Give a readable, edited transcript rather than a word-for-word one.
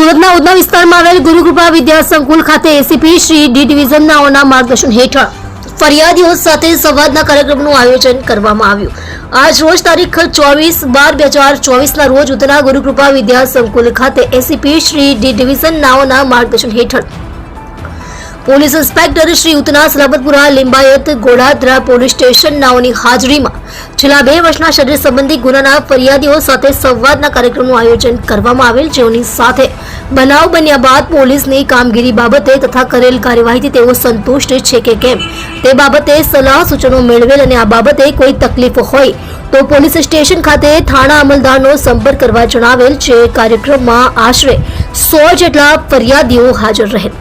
સુરતના ઉધના વિસ્તારમાં આવેલ ગુરુકૃપા વિદ્યા સંકુલ ખાતે એસીપી શ્રી ડી ડિવિઝનના માર્ગદર્શન હેઠળ ફરિયાદીઓ સાથે સંવાદના કાર્યક્રમનું આયોજન કરવામાં આવ્યું। આજ રોજ તારીખ 24/12/2024 ના રોજ ઉધના ગુરુકૃપા વિદ્યા સંકુલ ખાતે એસીપી શ્રી ડી ડિવિઝનના માર્ગદર્શન હેઠળ police inspector Shri Udhna Salabatpura Limbayat Godadara police station નાઓની હાજરીમાં છેલ્લા 2 વર્ષના શરીર સંબંધી ગુનાના ફરિયાદીઓ સાથે સંવાદના કાર્યક્રમનું આયોજન કરવામાં આવેલ, જેઓની સાથે બનાવ બન્યા બાદ પોલીસની કામગીરી બાબતે તથા કરેલ કાર્યવાહીથી તેઓ સંતુષ્ટ છે કે કેમ તે બાબતે સલાહ સૂચનો મેળવેલ અને આ બાબતે કોઈ તકલીફ હોય તો પોલીસ સ્ટેશન ખાતે થાણા અમલદારનો સંપર્ક કરવા જણાવેલ છે। કાર્યક્રમમાં આશરે 100 જેટલા ફરિયાદીઓ હાજર રહેલ।